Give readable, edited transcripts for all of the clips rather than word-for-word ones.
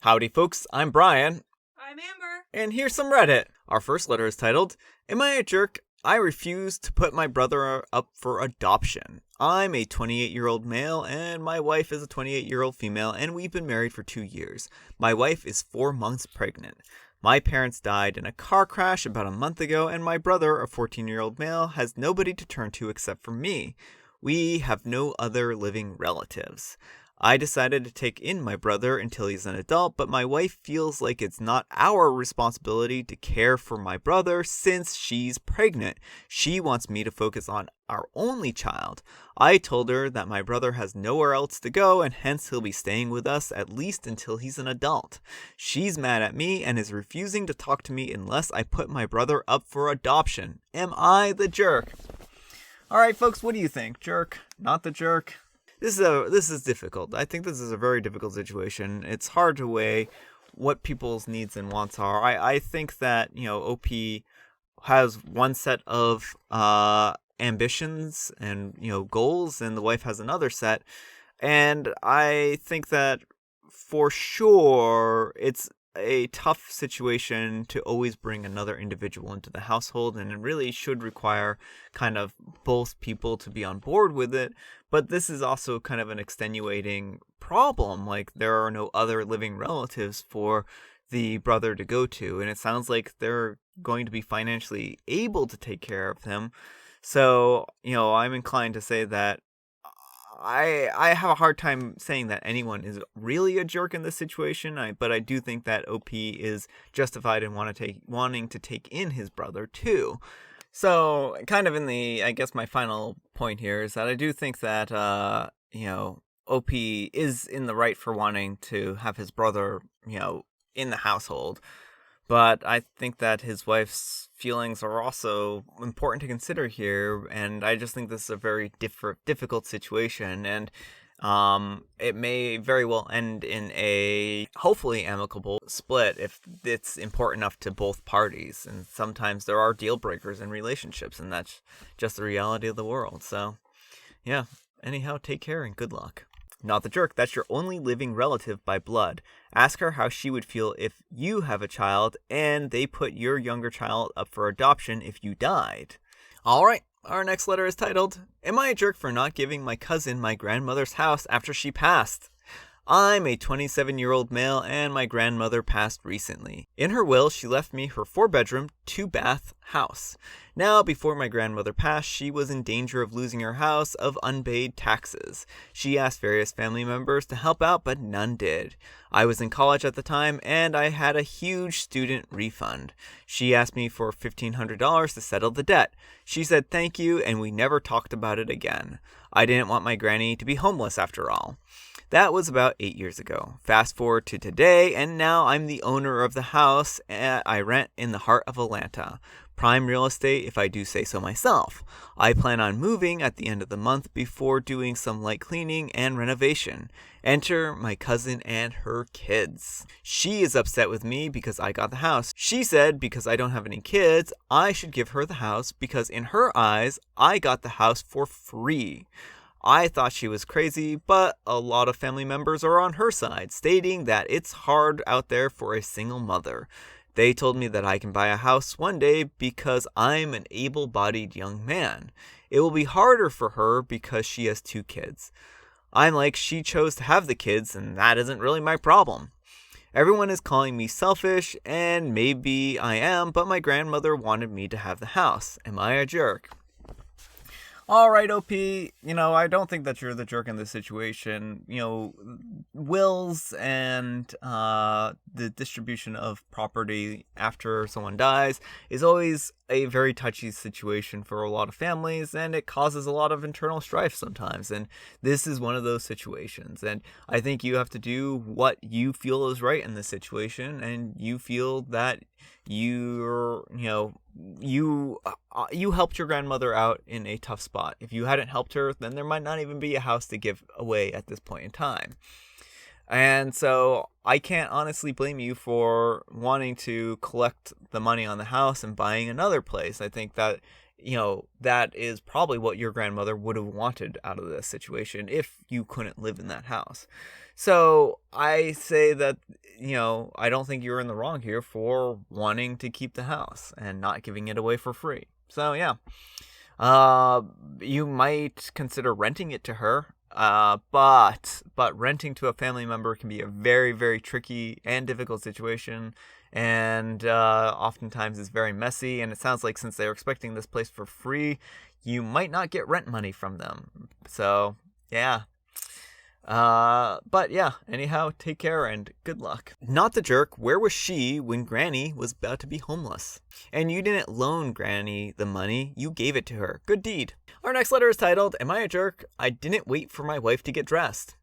Howdy folks, I'm Brian, I'm Amber. and here's some Reddit. Our first letter is titled, Am I a Jerk? I refuse to put my brother up for adoption. I'm a 28-year-old male, and my wife is a 28-year-old female, and we've been married for 2 years. My wife is 4 months pregnant. My parents died in a car crash about a month ago, and my brother, a 14-year-old male, has nobody to turn to except for me. We have no other living relatives. I decided to take in my brother until he's an adult, but my wife feels like it's not our responsibility to care for my brother since she's pregnant. She wants me to focus on our only child. I told her that my brother has nowhere else to go and hence he'll be staying with us at least until he's an adult. She's mad at me and is refusing to talk to me unless I put my brother up for adoption. Am I the jerk? Alright folks, what do you think? Jerk? Not the jerk? This is difficult. I think this is a very difficult situation. It's hard to weigh what people's needs and wants are. I think that, OP has one set of ambitions and, goals, and the wife has another set. And I think that for sure it's a tough situation to always bring another individual into the household, and it really should require kind of both people to be on board with it. But this is also kind of an extenuating problem, like there are no other living relatives for the brother to go to, and it sounds like they're going to be financially able to take care of him. So, I'm inclined to say that I have a hard time saying that anyone is really a jerk in this situation, but I do think that OP is justified in wanting to take in his brother too. So, kind of I guess my final point here is that I do think that, OP is in the right for wanting to have his brother, in the household. But I think that his wife's feelings are also important to consider here, and I just think this is a very difficult situation, and it may very well end in a hopefully amicable split if it's important enough to both parties. And sometimes there are deal breakers in relationships, and that's just the reality of the world. So, yeah. Anyhow, take care and good luck. Not the jerk, that's your only living relative by blood. Ask her how she would feel if you have a child and they put your younger child up for adoption if you died. Alright, our next letter is titled, Am I a jerk for not giving my cousin my grandmother's house after she passed? I'm a 27-year-old male and my grandmother passed recently. In her will, she left me her 4-bedroom, 2-bath house. Now, before my grandmother passed, she was in danger of losing her house of unpaid taxes. She asked various family members to help out, but none did. I was in college at the time, and I had a huge student refund. She asked me for $1,500 to settle the debt. She said thank you, and we never talked about it again. I didn't want my granny to be homeless after all. That was about 8 years ago. Fast forward to today, and now I'm the owner of the house I rent in the heart of Atlanta. Prime real estate, if I do say so myself. I plan on moving at the end of the month before doing some light cleaning and renovation. Enter my cousin and her kids. She is upset with me because I got the house. She said because I don't have any kids, I should give her the house because in her eyes, I got the house for free. I thought she was crazy, but a lot of family members are on her side, stating that it's hard out there for a single mother. They told me that I can buy a house one day because I'm an able-bodied young man. It will be harder for her because she has 2 kids. I'm like, she chose to have the kids, and that isn't really my problem. Everyone is calling me selfish, and maybe I am, but my grandmother wanted me to have the house. Am I a jerk? Alright, OP, I don't think that you're the jerk in this situation. Wills and the distribution of property after someone dies is always a very touchy situation for a lot of families, and it causes a lot of internal strife sometimes. And this is one of those situations. And I think you have to do what you feel is right in this situation, and you feel that you helped your grandmother out in a tough spot. If you hadn't helped her, then there might not even be a house to give away at this point in time. And so I can't honestly blame you for wanting to collect the money on the house and buying another place. I think that that is probably what your grandmother would have wanted out of this situation if you couldn't live in that house. So I say that, I don't think you're in the wrong here for wanting to keep the house and not giving it away for free. So yeah, you might consider renting it to her. But renting to a family member can be a very, very tricky and difficult situation, and oftentimes it's very messy. And it sounds like since they were expecting this place for free, you might not get rent money from them. So yeah. But yeah, anyhow, take care and good luck. Not the jerk, where was she when Granny was about to be homeless? And you didn't loan Granny the money, you gave it to her. Good deed. Our next letter is titled, Am I a Jerk? I didn't wait for my wife to get dressed.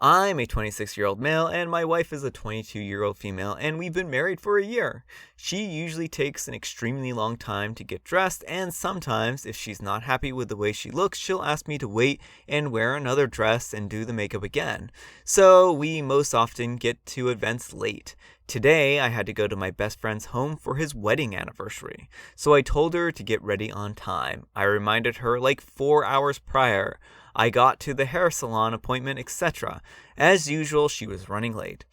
I'm a 26-year-old male and my wife is a 22-year-old female, and we've been married for a year. She usually takes an extremely long time to get dressed, and sometimes, if she's not happy with the way she looks, she'll ask me to wait and wear another dress and do the makeup again. So we most often get to events late. Today, I had to go to my best friend's home for his wedding anniversary, so I told her to get ready on time. I reminded her like 4 hours prior. I got to the hair salon appointment, etc. As usual, she was running late.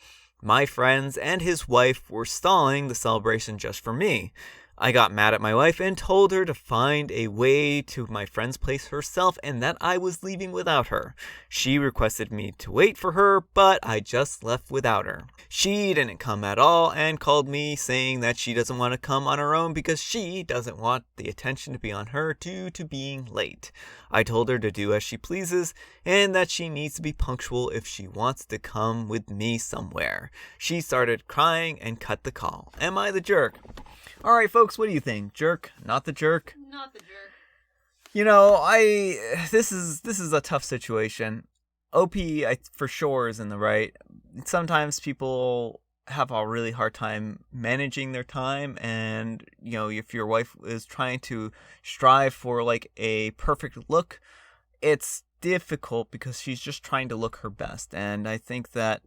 My friends and his wife were stalling the celebration just for me. I got mad at my wife and told her to find a way to my friend's place herself and that I was leaving without her. She requested me to wait for her, but I just left without her. She didn't come at all and called me saying that she doesn't want to come on her own because she doesn't want the attention to be on her due to being late. I told her to do as she pleases and that she needs to be punctual if she wants to come with me somewhere. She started crying and cut the call. Am I the jerk? All right, folks, what do you think? Jerk? Not the jerk? Not the jerk. This is a tough situation. OP, for sure, is in the right. Sometimes people have a really hard time managing their time, and if your wife is trying to strive for like a perfect look, it's difficult because she's just trying to look her best. And I think that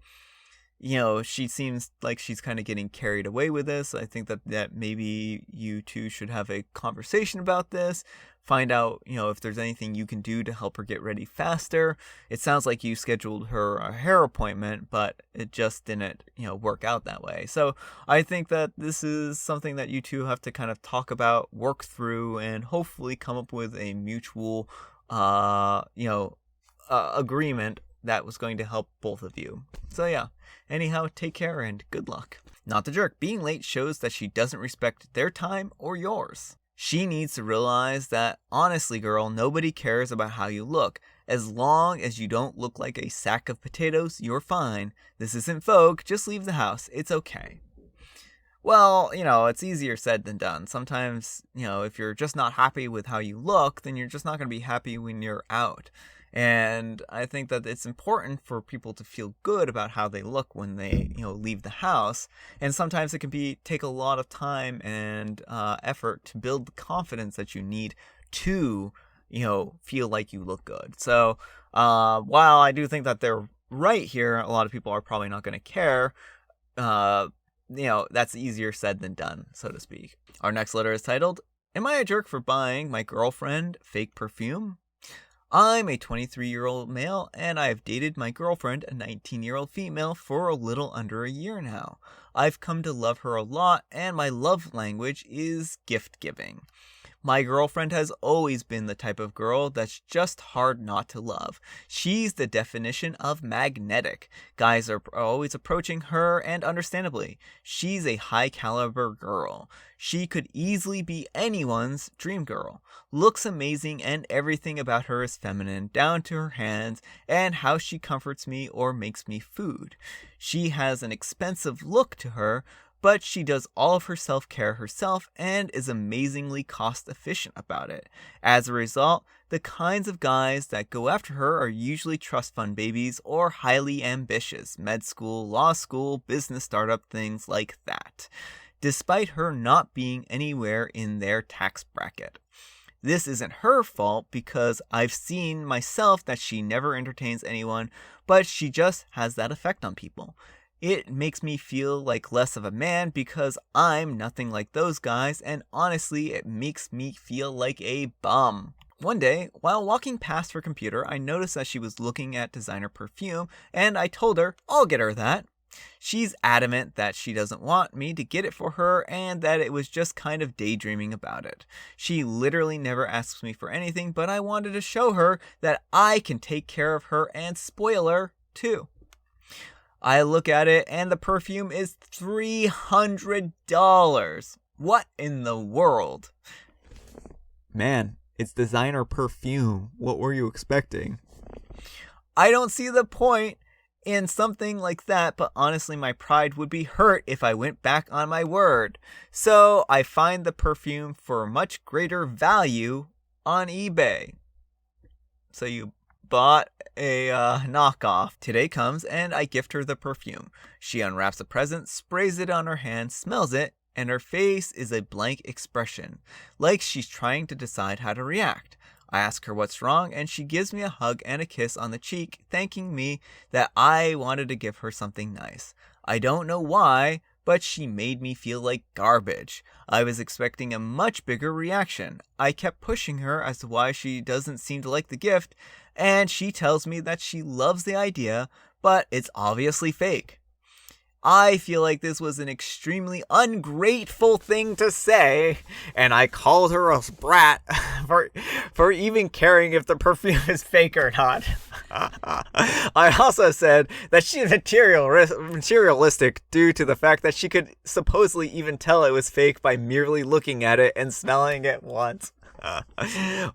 she seems like she's kind of getting carried away with this. I think that maybe you two should have a conversation about this. Find out, if there's anything you can do to help her get ready faster. It sounds like you scheduled her a hair appointment, but it just didn't, work out that way. So I think that this is something that you two have to kind of talk about, work through, and hopefully come up with a mutual, agreement that was going to help both of you. So yeah. Anyhow, take care and good luck. Not the jerk. Being late shows that she doesn't respect their time or yours. She needs to realize that, honestly, girl, nobody cares about how you look. As long as you don't look like a sack of potatoes, you're fine. This isn't Vogue. Just leave the house. It's okay. Well, it's easier said than done. Sometimes, if you're just not happy with how you look, then you're just not going to be happy when you're out. And I think that it's important for people to feel good about how they look when they, leave the house. And sometimes it can take a lot of time and effort to build the confidence that you need to, feel like you look good. So while I do think that they're right here, a lot of people are probably not going to care. That's easier said than done, so to speak. Our next letter is titled, Am I a jerk for buying my girlfriend fake perfume? I'm a 23-year-old male, and I have dated my girlfriend, a 19-year-old female, for a little under a year now. I've come to love her a lot, and my love language is gift giving. My girlfriend has always been the type of girl that's just hard not to love. She's the definition of magnetic. Guys are always approaching her, and understandably, she's a high-caliber girl. She could easily be anyone's dream girl. Looks amazing, and everything about her is feminine, down to her hands and how she comforts me or makes me food. She has an expensive look to her, but she does all of her self-care herself and is amazingly cost-efficient about it. As a result, the kinds of guys that go after her are usually trust fund babies or highly ambitious, med school, law school, business startup, things like that, despite her not being anywhere in their tax bracket. This isn't her fault because I've seen myself that she never entertains anyone, but she just has that effect on people. It makes me feel like less of a man because I'm nothing like those guys, and honestly, it makes me feel like a bum. One day, while walking past her computer, I noticed that she was looking at designer perfume, and I told her I'll get her that. She's adamant that she doesn't want me to get it for her and that it was just kind of daydreaming about it. She literally never asks me for anything, but I wanted to show her that I can take care of her and spoil her too. I look at it and the perfume is $300. What in the world? Man, it's designer perfume. What were you expecting? I don't see the point in something like that, but honestly my pride would be hurt if I went back on my word. So I find the perfume for much greater value on eBay. So you bought a knockoff. Today comes and I gift her the perfume. She unwraps the present, sprays it on her hand, smells it, and her face is a blank expression, like she's trying to decide how to react. I ask her what's wrong, and she gives me a hug and a kiss on the cheek, thanking me that I wanted to give her something nice. I don't know why, but she made me feel like garbage. I was expecting a much bigger reaction. I kept pushing her as to why she doesn't seem to like the gift, and she tells me that she loves the idea, but it's obviously fake. I feel like this was an extremely ungrateful thing to say, and I called her a brat for even caring if the perfume is fake or not. I also said that she's materialistic due to the fact that she could supposedly even tell it was fake by merely looking at it and smelling it once.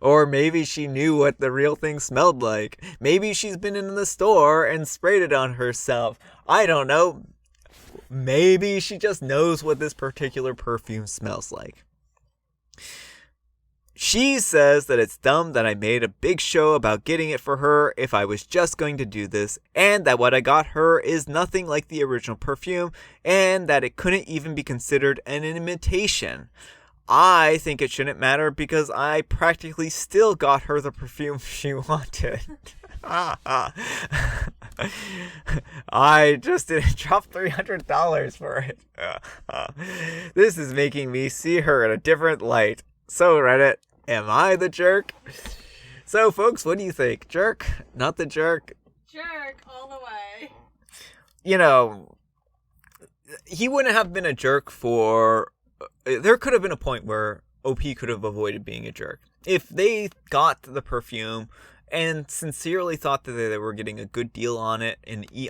Or maybe she knew what the real thing smelled like. Maybe she's been in the store and sprayed it on herself. I don't know. Maybe she just knows what this particular perfume smells like. She says that it's dumb that I made a big show about getting it for her if I was just going to do this, and that what I got her is nothing like the original perfume, and that it couldn't even be considered an imitation. I think it shouldn't matter because I practically still got her the perfume she wanted. I just didn't drop $300 for it. This is making me see her in a different light. So Reddit, am I the jerk? So folks, what do you think? Jerk? Not the jerk? Jerk all the way. You know, he wouldn't have been a jerk for... There could have been a point where OP could have avoided being a jerk. If they got the perfume and sincerely thought that they were getting a good deal on it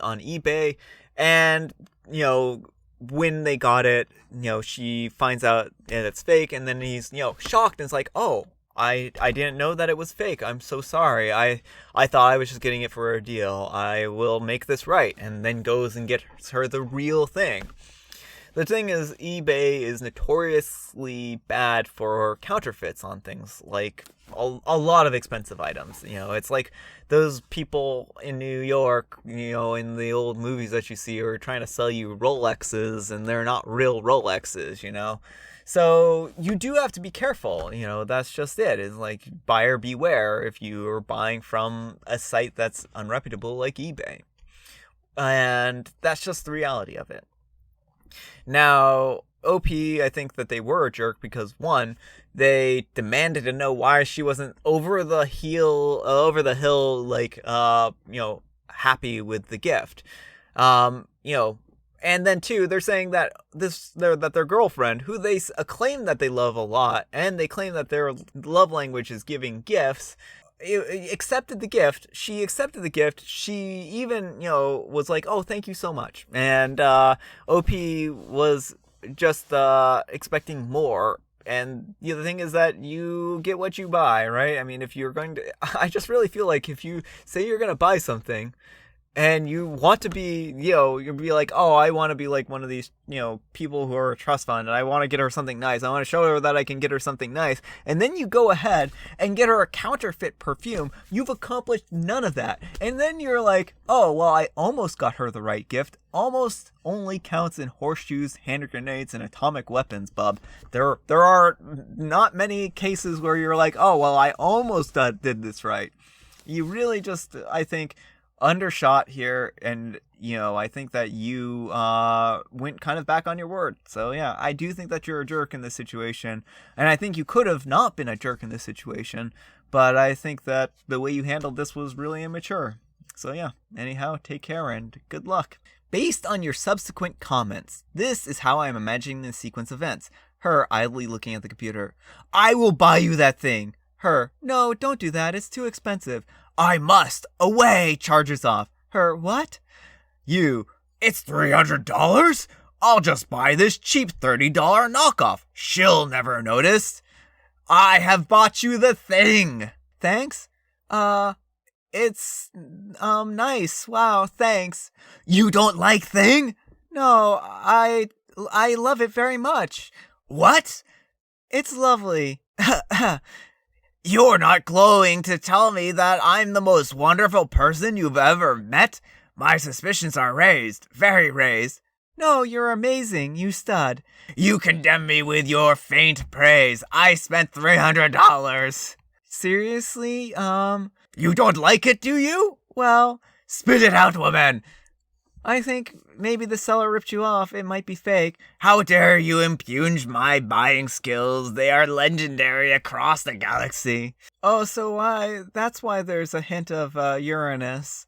on eBay, and, you know, when they got it, you know, she finds out that it's fake, and then he's, you know, shocked and it's like, oh, I didn't know that it was fake. I'm so sorry. I thought I was just getting it for a deal. I will make this right. And then goes and gets her the real thing. The thing is, eBay is notoriously bad for counterfeits on things, like a lot of expensive items. You know, it's like those people in New York, you know, in the old movies that you see are trying to sell you Rolexes, and they're not real Rolexes, you know. So you do have to be careful, you know, that's just it. It's like buyer beware if you are buying from a site that's unreputable like eBay. And that's just the reality of it. Now, OP, I think that they were a jerk because, one, they demanded to know why she wasn't over the hill, like, you know, happy with the gift. You know, and then two, they're saying that their girlfriend, who they claim that they love a lot, and they claim that their love language is giving gifts, accepted the gift. She accepted the gift. She even, you know, was like, oh, thank you so much. And OP was just expecting more. And the other thing is that you get what you buy, right? I mean, if you're going to... I just really feel like if you say you're going to buy something and you want to be, you know, you'll be like, oh, I want to be like one of these, you know, people who are a trust fund, and I want to get her something nice. I want to show her that I can get her something nice. And then you go ahead and get her a counterfeit perfume. You've accomplished none of that. And then you're like, oh, well, I almost got her the right gift. Almost only counts in horseshoes, hand grenades, and atomic weapons, bub. There are not many cases where you're like, oh, well, I almost did this right. You really just, I think, undershot here, and I think that you went kind of back on your word. So yeah, I do think that you're a jerk in this situation, and I think you could have not been a jerk in this situation, but I think that the way you handled this was really immature. So yeah, anyhow, take care and good luck. Based on your subsequent comments, this is how I am imagining the sequence of events. Her, idly looking at the computer. I will buy you that thing. Her, no, don't do that, it's too expensive. I must, away, charges off. Her, what? You, it's $300? I'll just buy this cheap $30 knockoff. She'll never notice. I have bought you the thing. Thanks? It's, nice. Wow, thanks. You don't like thing? No, I love it very much. What? It's lovely. You're not glowing to tell me that I'm the most wonderful person you've ever met? My suspicions are raised, very raised. No, you're amazing, you stud. You condemn me with your faint praise. I spent $300. Seriously? You don't like it, do you? Well, spit it out, woman. I think maybe the seller ripped you off. It might be fake. How dare you impugn my buying skills? They are legendary across the galaxy. Oh, so that's why there's a hint of Uranus.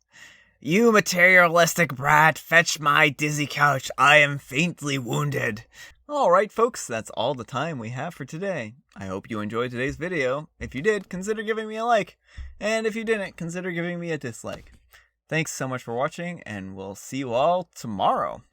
You materialistic brat, fetch my dizzy couch. I am faintly wounded. Alright folks, that's all the time we have for today. I hope you enjoyed today's video. If you did, consider giving me a like. And if you didn't, consider giving me a dislike. Thanks so much for watching, and we'll see you all tomorrow.